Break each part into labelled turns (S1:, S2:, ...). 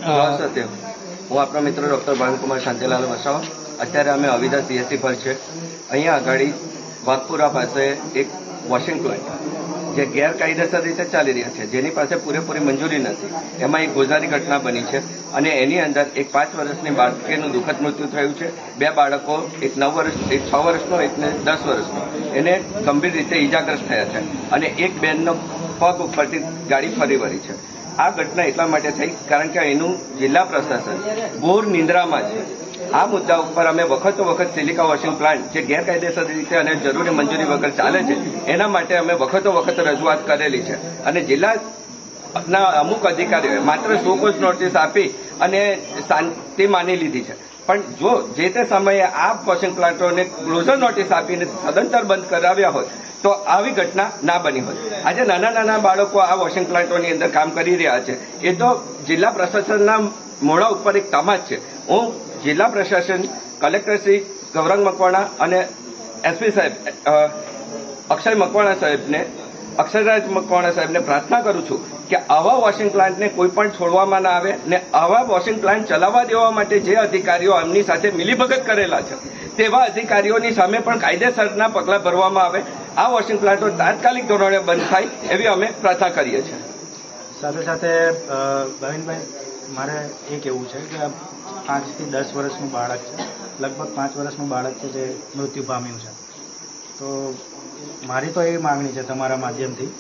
S1: સત્ય હું આપણા મિત્ર ડોક્ટર ભાવિકુમાર શાંતિલાલ વસાવા. અત્યારે અમે અવિધા સીએસસી પર છે. અહીંયા આગળ વાઘપુરા પાસે એક વોશિંગ પ્લાન્ટ જે ગેરકાયદેસર રીતે ચાલી રહ્યા છે, જેની પાસે પૂરેપૂરી મંજૂરી નથી, એમાં એક ગોઝારી ઘટના બની છે અને એની અંદર એક 5 વર્ષની બાળકીનું દુઃખદ મૃત્યુ થયું છે. 2 બાળકો, એક 9 વર્ષ, એક 6 વર્ષનો, એકને 10 વર્ષનો, એને ગંભીર રીતે ઈજાગ્રસ્ત થયા છે અને એક બેનનો પગ ઉપરથી ગાડી ફરી વળી છે. આ ઘટના એટલા માટે થઈ કારણ કે એનું જિલ્લા પ્રશાસન ઘોર નિંદ્રામાં છે. આ મુદ્દા ઉપર અમે વખતો વખત સિલિકા વોશિંગ પ્લાન્ટ જે ગેરકાયદેસર રીતે અને જરૂરી મંજૂરી વગર ચાલે છે એના માટે અમે વખતો વખત રજૂઆત કરેલી છે અને જિલ્લાના અમુક અધિકારીઓએ માત્ર શોકોઝ નોટિસ આપી અને શાંતિ માની લીધી છે. પણ જો જે તે સમયે આ વોશિંગ પ્લાન્ટોને ક્લોઝર નોટિસ આપીને સદંતર બંધ કરાવ્યા હોય તો આવી ઘટના ના બની હોય. આજે નાના નાના બાળકો આ વોશિંગ પ્લાન્ટોની અંદર કામ કરી રહ્યા છે. એ તો જિલ્લા પ્રશાસનના મોઢા ઉપર એક તમાજ છે. હું જિલ્લા પ્રશાસન, કલેક્ટર શ્રી ગૌરંગ મકવાણા અને એસપી સાહેબ અક્ષયરાજ મકવાણા સાહેબને પ્રાર્થના કરું છું કે આવા વોશિંગ પ્લાન્ટને કોઈ પણ છોડવામાં ના આવે ને આવા વોશિંગ પ્લાન્ટ ચલાવવા દેવા માટે જે અધિકારીઓ એમની સાથે મિલીભગત કરેલા છે તેવા અધિકારીઓની સામે પણ કાયદેસરના પગલાં ભરવામાં આવે. આ વોશિંગ પ્લાન્ટો તાત્કાલિક ધોરણે બંધ થાય એવી અમે પ્રાર્થના કરીએ છીએ.
S2: સાથે સાથે ભાવિનભાઈ, મારે એ કહેવું છે કે 5 થી 10 વર્ષનું બાળક છે, લગભગ 5 વર્ષનું બાળક છે જે મૃત્યુ પામ્યું છે. તો મારી તો એવી માગણી છે તમારા માધ્યમથી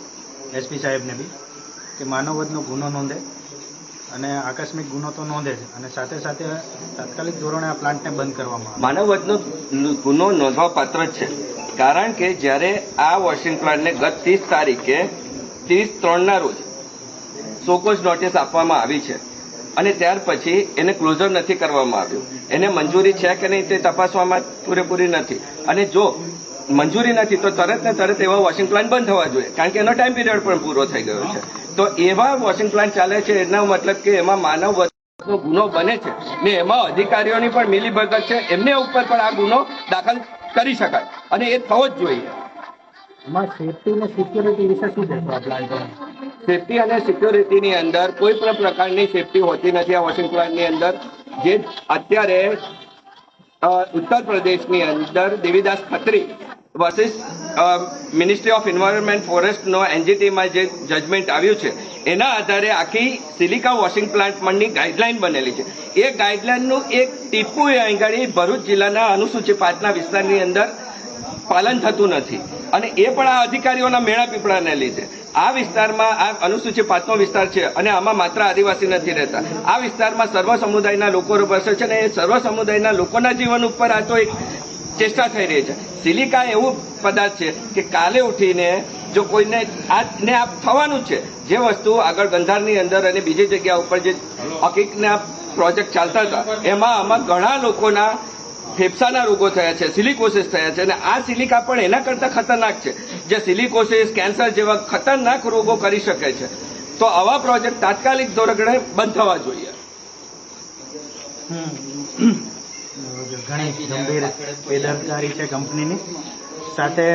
S2: એસપી સાહેબને બી કે માનવવધનો ગુનો નોંધે અને આકસ્મિક ગુનો તો નોંધે છે અને સાથે સાથે તાત્કાલિક ધોરણે આ પ્લાન્ટને બંધ કરવામાં આવે.
S1: માનવવધનો ગુનો નોંધવા પાત્ર છે કારણ કે જ્યારે આ વોશિંગ પ્લાન્ટને ગત 30 તારીખે 30/3ના રોજ શોકોઝ નોટિસ આપવામાં આવી છે અને ત્યાર પછી એને ક્લોઝર નથી કરવામાં આવ્યું. એને મંજૂરી છે કે નહીં તે તપાસવામાં પૂરેપૂરી નથી અને જો મંજૂરી નથી તો તરત ને તરત એવા વોશિંગ પ્લાન્ટ બંધ થવા જોઈએ કારણ કે એનો ટાઈમ પીરિયડ પણ પૂરો થઈ ગયો છે. તો એવા વોશિંગ પ્લાન્ટ ચાલે છે એનો મતલબ કે એમાં માનવવધનો ગુનો બને છે ને એમાં અધિકારીઓની પણ મિલીભગત છે. એમને ઉપર પણ આ ગુનો દાખલ કરી શકાય અને એ થવો જ જોઈએ.
S2: એમાં સેફટી અને સિક્યોરિટી વિશે શું કહેશો આ પ્લાન્ટોની?
S1: સેફટી અને સિક્યોરિટીની અંદર કોઈ પણ પ્રકારની સેફટી હોતી નથી આ વોશિંગ પ્લાન્ટની અંદર. જે અત્યારે ઉત્તર પ્રદેશની અંદર Devidas Khatri versus ministry of environment ફોરેસ્ટનો એનજીટીમાં જે જજમેન્ટ આવ્યું છે એના આધારે આખી સિલિકા વોશિંગ પ્લાન્ટની ગાઈડલાઈન બનેલી છે. એ ગાઈડલાઈનનું એક ટીપું આંગળી ભરૂચ જિલ્લાના અનુસૂચિત 5ના વિસ્તારની અંદર પાલન થતું નથી અને એ પણ આ અધિકારીઓના મેળા પીપળાને લીધે. આ વિસ્તારમાં આ અનુસૂચિત 5નો વિસ્તાર છે અને આમાં માત્ર આદિવાસી નથી રહેતા. આ વિસ્તારમાં સર્વ સમુદાયના લોકો વસે છે અને એ સર્વ સમુદાયના લોકોના જીવન ઉપર આ તો એક ચેષ્ટા થઈ રહી છે. સિલિકા એવું પદાર્થ છે કે કાલે ઉઠીને જો કોઈને આ થવાનું છે. જે વસ્તુ આગળ ગંધારની અંદર અને બીજી જગ્યા ઉપર જે હકીકના પ્રોજેક્ટ ચાલતા હતા એમાં આમાં ઘણા લોકોના ફેફસાના રોગો થયા છે, સિલિકોસિસ થયા છે અને આ સિલિકા પણ એના કરતાં ખતરનાક છે જે સિલિકોસિસ, કેન્સર જેવા ખતરનાક રોગો કરી શકે છે. તો આવા પ્રોજેક્ટ તાત્કાલિક ધોરણે બંધ થવા જોઈએ.
S2: ઘણી ગંભીર બેદરકારી છે કંપનીની. સાથે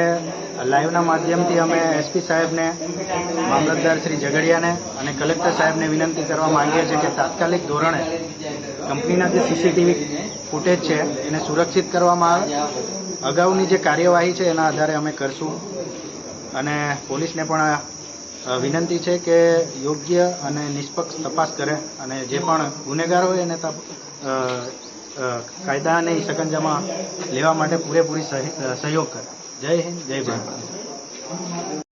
S2: લાઈવના માધ્યમથી અમે એસપી સાહેબને, મામલતદાર શ્રી ઝઘડિયાને અને કલેક્ટર સાહેબને વિનંતી કરવા માંગીએ છીએ કે તાત્કાલિક ધોરણે કંપનીના જે સીસીટીવી ફૂટેજ છે એને સુરક્ષિત કરવામાં આવે. અગાઉની જે કાર્યવાહી છે એના આધારે અમે કરશું અને પોલીસને પણ વિનંતી છે કે યોગ્ય અને નિષ્પક્ષ તપાસ કરે અને જે પણ ગુનેગાર હોય એને કાયદાને સકંજામાં લેવા માટે પૂરેપૂરી સહયોગ કરે. જય હિન્દ, જય ભારત.